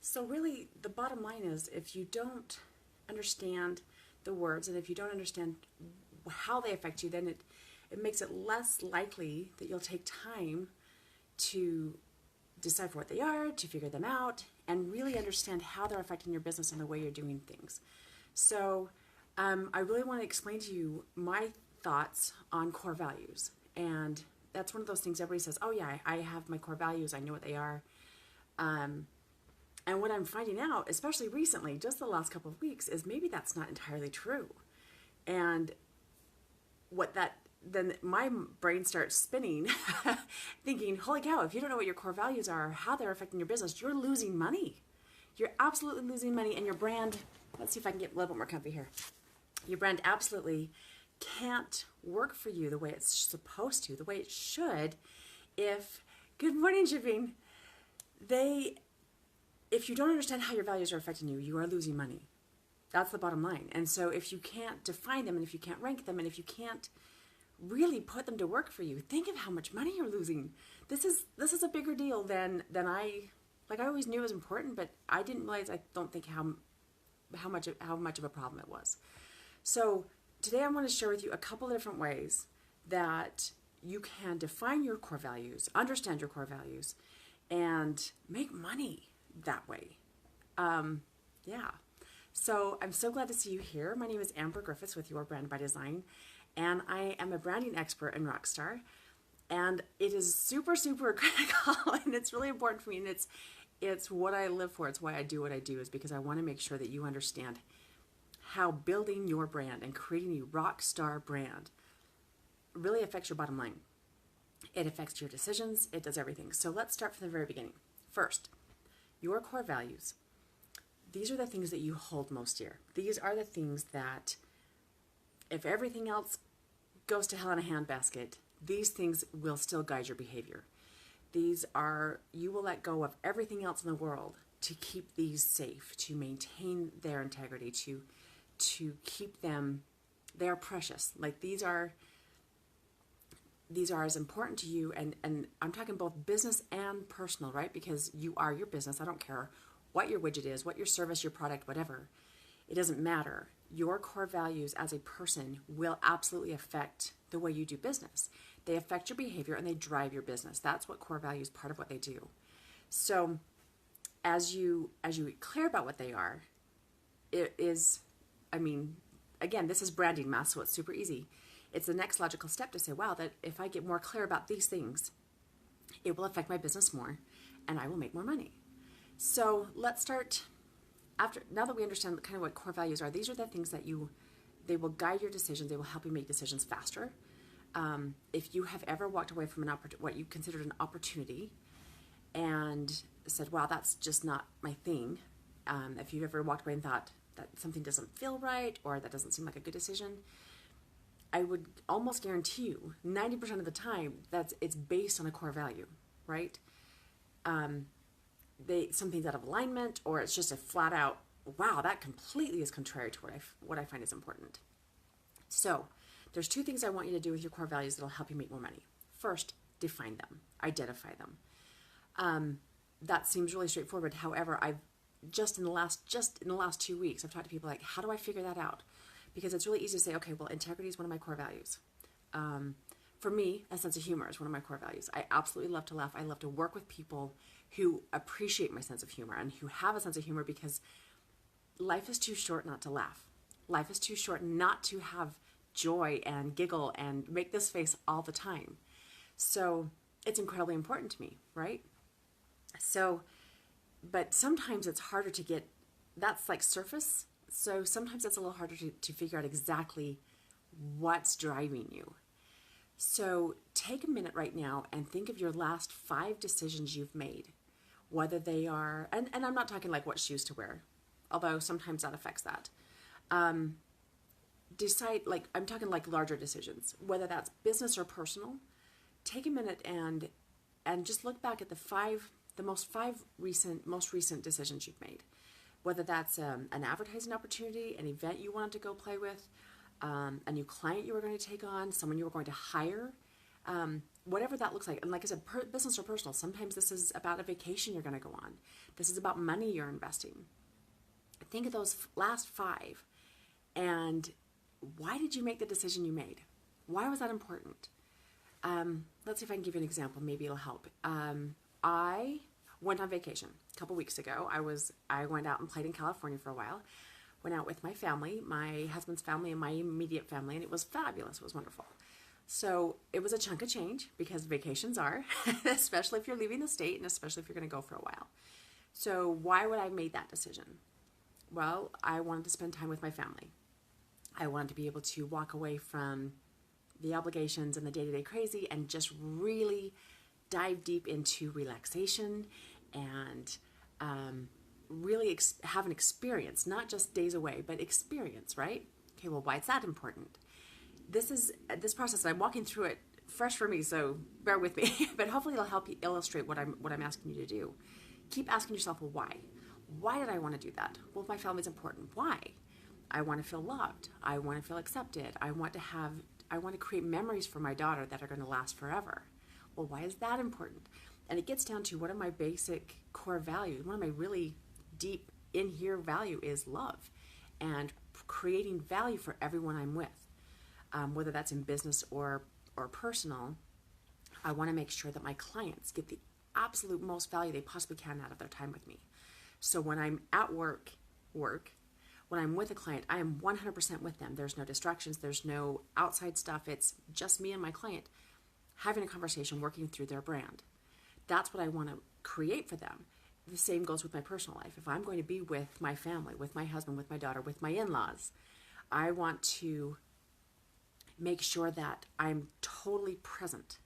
So really, the bottom line is if you don't understand the words and if you don't understand how they affect you, then it makes it less likely that you'll take time to decipher what they are, to figure them out, and really understand how they're affecting your business and the way you're doing things. So I really want to explain to you my thoughts on core values. And that's one of those things everybody says, oh yeah, I have my core values, I know what they are. And what I'm finding out, especially recently, just the last couple of weeks, is maybe that's not entirely true. And what that then my brain starts spinning, thinking, holy cow, if you don't know what your core values are, how they're affecting your business, you're losing money. You're absolutely losing money, and your brand, let's see if I can get a little bit more comfy here. Your brand absolutely can't work for you the way it's supposed to, the way it should, if, good morning, shipping, if you don't understand how your values are affecting you, you are losing money. That's the bottom line. And so if you can't define them, and if you can't rank them, and if you can't really put them to work for you, think of how much money you're losing. This is a bigger deal than I always knew it was important, but I didn't realize, I don't think how much of a problem it was. So today I want to share with you a couple of different ways that you can define your core values, understand your core values, and make money that way. Yeah. So I'm so glad to see you here. My name is Amber Griffiths with Your Brand by Design, and I am a branding expert and rock star. And it is super, super critical, and it's really important for me, and it's what I live for. It's why I do what I do, is because I want to make sure that you understand how building your brand and creating a rock star brand really affects your bottom line. It affects your decisions. It does everything. So let's start from the very beginning. First, your core values. These are the things that you hold most dear. These are the things that, if everything else goes to hell in a handbasket, these things will still guide your behavior. You will let go of everything else in the world to keep these safe, to maintain their integrity, to keep them, they're precious. Like these are as important to you, and I'm talking both business and personal, right? Because you are your business. I don't care what your widget is, what your service, your product, whatever. It doesn't matter. Your core values as a person will absolutely affect the way you do business. They affect your behavior and they drive your business. That's what core values, part of what they do. So as you get clear about what they are, it is, again, this is branding math, so it's super easy. It's the next logical step to say, wow, that if I get more clear about these things, it will affect my business more and I will make more money. So let's start now that we understand kind of what core values are. These are the things that they will guide your decisions. They will help you make decisions faster. If you have ever walked away from what you considered an opportunity and said, wow, that's just not my thing. If you've ever walked away and thought that something doesn't feel right or that doesn't seem like a good decision, I would almost guarantee you 90% of the time it's based on a core value, right? Something's out of alignment, or it's just a flat out, wow, that completely is contrary to what I find is important. So there's two things I want you to do with your core values that'll help you make more money. First, define them, identify them. That seems really straightforward. However, I've just in the last 2 weeks, I've talked to people like, how do I figure that out? Because it's really easy to say, okay, well, integrity is one of my core values. For me, a sense of humor is one of my core values. I absolutely love to laugh. I love to work with people who appreciate my sense of humor and who have a sense of humor, because life is too short not to laugh. Life is too short not to have joy and giggle and make this face all the time. So it's incredibly important to me, right? So, but sometimes it's harder to get, that's like surface. So sometimes it's a little harder to figure out exactly what's driving you. So take a minute right now and think of your last 5 decisions you've made, whether they are, and I'm not talking like what shoes to wear, although sometimes that affects that. Decide, like, I'm talking like larger decisions, whether that's business or personal. Take a minute and just look back at the most recent decisions you've made. Whether that's an advertising opportunity, an event you wanted to go play with, a new client you were going to take on, someone you were going to hire, Whatever that looks like. And like I said, business or personal, sometimes this is about a vacation you're going to go on. This is about money you're investing. Think of those last 5. And why did you make the decision you made? Why was that important? Let's see if I can give you an example. Maybe it'll help. I went on vacation a couple weeks ago. I went out and played in California for a while. Went out with my family, my husband's family, and my immediate family, and it was fabulous. It was wonderful. So it was a chunk of change, because vacations are, especially if you're leaving the state and especially if you're going to go for a while. So why would I have made that decision? Well, I wanted to spend time with my family. I wanted to be able to walk away from the obligations and the day-to-day crazy and just really dive deep into relaxation and really have an experience, not just days away, but experience, right? Okay, well, why is that important? This process, I'm walking through it fresh for me, so bear with me, but hopefully it'll help you illustrate what I'm asking you to do. Keep asking yourself, well, why? Why did I want to do that? Well, my family's important. Why? I want to feel loved. I want to feel accepted. I want to create memories for my daughter that are going to last forever. Well, why is that important? And it gets down to, what are my basic core values? One of my really deep in here value is love and creating value for everyone I'm with. Whether that's in business or personal, I want to make sure that my clients get the absolute most value they possibly can out of their time with me. So when I'm at work, when I'm with a client, I am 100% with them. There's no distractions. There's no outside stuff. It's just me and my client having a conversation, working through their brand. That's what I want to create for them. The same goes with my personal life. If I'm going to be with my family, with my husband, with my daughter, with my in-laws, I want to make sure that I'm totally present.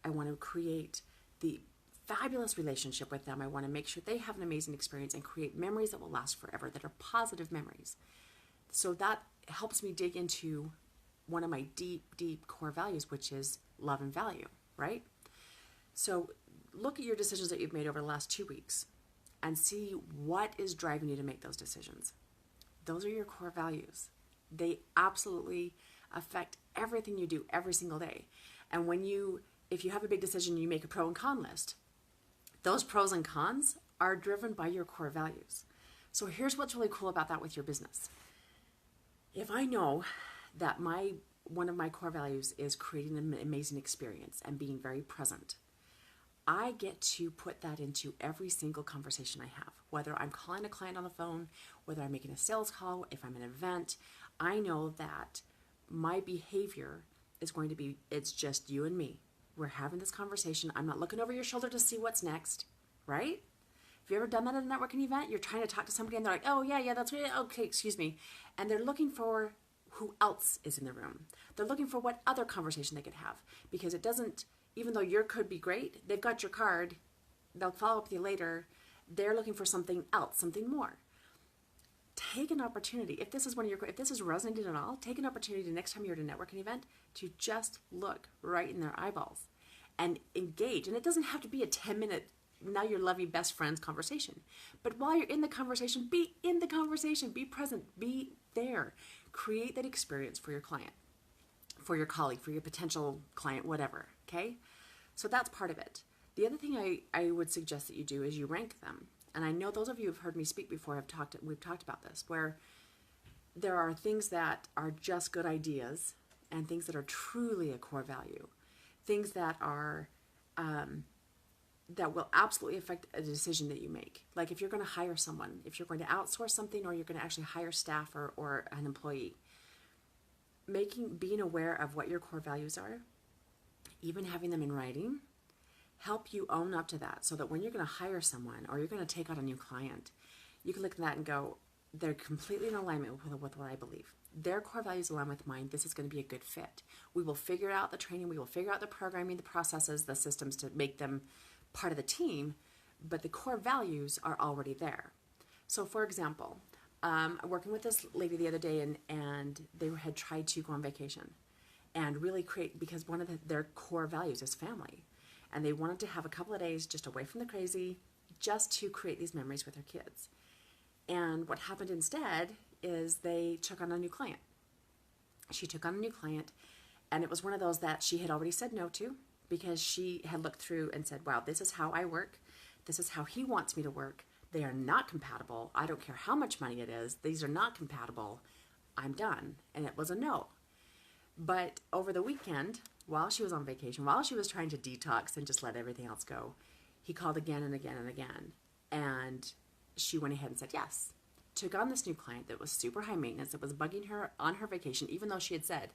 I want to create the fabulous relationship with them. I want to make sure they have an amazing experience and create memories that will last forever, that are positive memories. So that helps me dig into one of my deep, deep core values, which is love and value, right? So look at your decisions that you've made over the last 2 weeks and see what is driving you to make those decisions. Those are your core values. They absolutely affect everything you do every single day. And if you have a big decision, you make a pro and con list. Those pros and cons are driven by your core values. So here's what's really cool about that with your business. If I know that one of my core values is creating an amazing experience and being very present, I get to put that into every single conversation I have. Whether I'm calling a client on the phone, whether I'm making a sales call, if I'm at an event, I know that my behavior is going to be, it's just you and me. We're having this conversation. I'm not looking over your shoulder to see what's next, right? Have you ever done that at a networking event? You're trying to talk to somebody and they're like, oh, yeah, that's right. Okay, excuse me. And they're looking for who else is in the room. They're looking for what other conversation they could have, because it doesn't, even though your could be great, they've got your card. They'll follow up with you later. They're looking for something else, something more. Take an opportunity. If this is resonating at all, take an opportunity next time you're at a networking event to just look right in their eyeballs and engage. And it doesn't have to be a 10-minute, now you're loving best friends conversation. But while you're in the conversation, be in the conversation, be present, be there. Create that experience for your client, for your colleague, for your potential client, whatever, okay? So that's part of it. The other thing I would suggest that you do is you rank them. And I know those of you who've heard me speak before we've talked about this, where there are things that are just good ideas and things that are truly a core value, things that are that will absolutely affect a decision that you make. Like if you're going to hire someone, if you're going to outsource something, or you're going to actually hire staff or an employee, being aware of what your core values are, even having them in writing, help you own up to that, so that when you're going to hire someone or you're going to take on a new client, you can look at that and go, they're completely in alignment with what I believe. Their core values align with mine. This is going to be a good fit. We will figure out the training. We will figure out the programming, the processes, the systems to make them part of the team, but the core values are already there. So for example, working with this lady the other day, and they had tried to go on vacation and really create, because one of their core values is family. And they wanted to have a couple of days just away from the crazy, just to create these memories with their kids. And what happened instead is they took on a new client. She took on a new client, And it was one of those that she had already said no to because she had looked through and said, wow, this is how I work. This is how he wants me to work. They are not compatible. I don't care how much money it is. These are not compatible. I'm done. And it was a no. But over the weekend, while she was on vacation, while she was trying to detox and just let everything else go, he called again and again and again. And she went ahead and said yes. Took on this new client that was super high maintenance, that was bugging her on her vacation, even though she had said,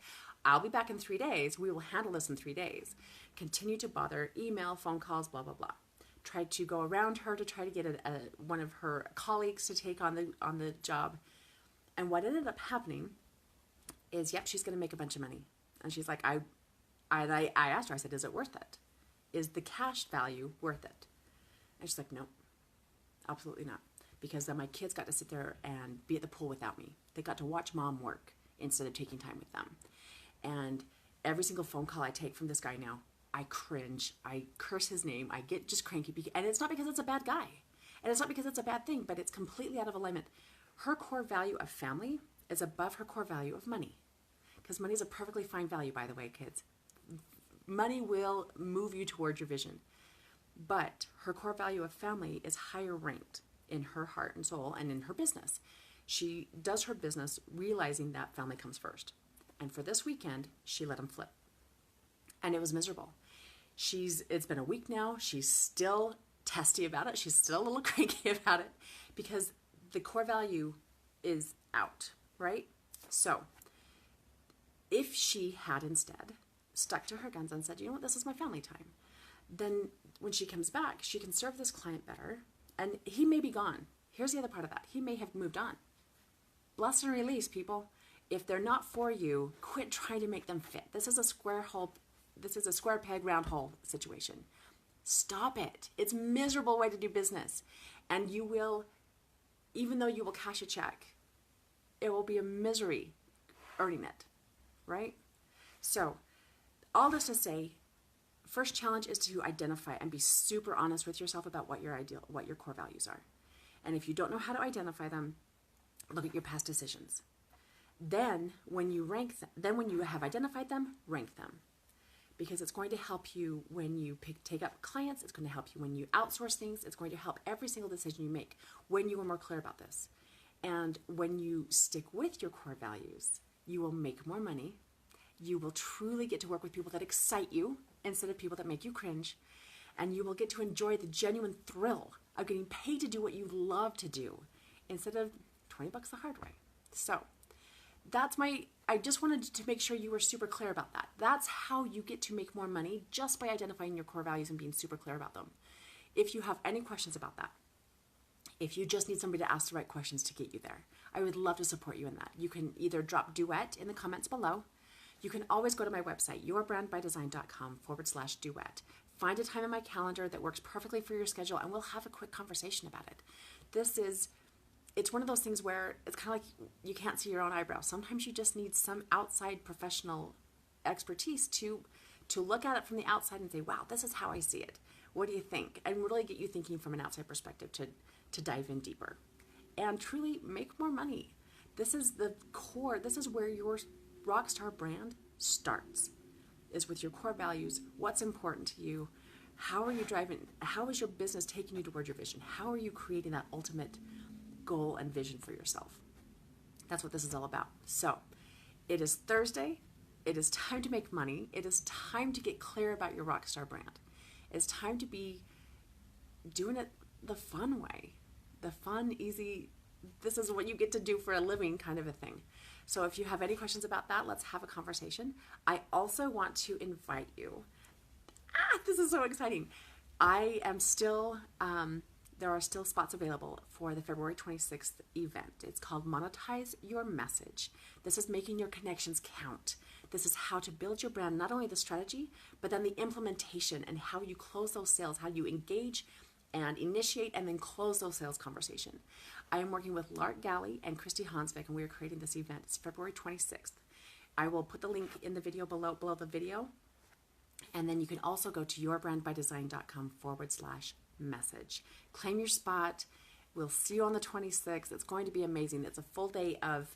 I'll be back in 3 days. We will handle this in 3 days. Continued to bother, email, phone calls, blah, blah, blah. Tried to go around her to try to get one of her colleagues to take on the job. And what ended up happening is, yep, she's going to make a bunch of money. And she's like, I asked her, I said, is it worth it? Is the cash value worth it? And she's like, no, absolutely not. Because then my kids got to sit there and be at the pool without me. They got to watch mom work instead of taking time with them. And every single phone call I take from this guy now, I cringe, I curse his name, I get just cranky. And it's not because it's a bad guy. And it's not because it's a bad thing, but it's completely out of alignment. Her core value of family is above her core value of money. Because money is a perfectly fine value, by the way, kids. Money will move you towards your vision. But her core value of family is higher ranked in her heart and soul and in her business. She does her business realizing that family comes first. And for this weekend, she let him flip. And it was miserable. It's been a week now. She's still testy about it. She's still a little cranky about it because the core value is out, right? So if she had instead stuck to her guns and said, you know what, this is my family time, then when she comes back, she can serve this client better. And he may be gone. Here's the other part of that. He may have moved on. Bless and release, people. If they're not for you, quit trying to make them fit. This is a square peg, round hole situation. Stop it. It's a miserable way to do business. And you will, even though you will cash a check, it will be a misery earning it, right? So, all this to say, first challenge is to identify and be super honest with yourself about what your core values are. And if you don't know how to identify them, look at your past decisions. Then when you have identified them, rank them. Because it's going to help you when you take up clients. It's going to help you when you outsource things. It's going to help every single decision you make when you are more clear about this. And when you stick with your core values, you will make more money. You will truly get to work with people that excite you instead of people that make you cringe. And you will get to enjoy the genuine thrill of getting paid to do what you love to do instead of $20 the hard way. So I just wanted to make sure you were super clear about that. That's how you get to make more money, just by identifying your core values and being super clear about them. If you have any questions about that, if you just need somebody to ask the right questions to get you there, I would love to support you in that. You can either drop duet in the comments below. You can always go to my website, yourbrandbydesign.com/duet. Find a time in my calendar that works perfectly for your schedule, and we'll have a quick conversation about it. It's one of those things where it's kind of like you can't see your own eyebrows. Sometimes you just need some outside professional expertise to look at it from the outside and say, wow, this is how I see it. What do you think? And really get you thinking from an outside perspective to dive in deeper and truly make more money. This is the core. This is where your rockstar brand starts, is with your core values. What's important to you? How are you driving? How is your business taking you towards your vision? How are you creating that ultimate goal and vision for yourself? That's what this is all about. So it is Thursday. It is time to make money. It is time to get clear about your rockstar brand. It's time to be doing it the fun way, the fun, easy, this is what you get to do for a living kind of a thing. So if you have any questions about that, let's have a conversation. I also want to invite you. This is so exciting. I am still, there are still spots available for the February 26th event. It's called Monetize Your Message. This is making your connections count. This is how to build your brand, not only the strategy, but then the implementation and how you close those sales, how you engage and initiate and then close those sales conversation. I am working with Lark Galley and Christy Hansvik, and we are creating this event. It's February 26th. I will put the link in the video below the video. And then you can also go to yourbrandbydesign.com/message. Claim your spot. We'll see you on the 26th. It's going to be amazing. It's a full day of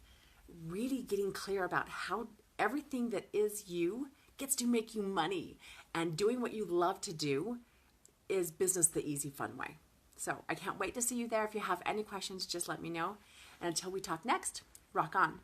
really getting clear about how everything that is you gets to make you money. And doing what you love to do is business the easy, fun way. So I can't wait to see you there. If you have any questions, just let me know. And until we talk next, rock on.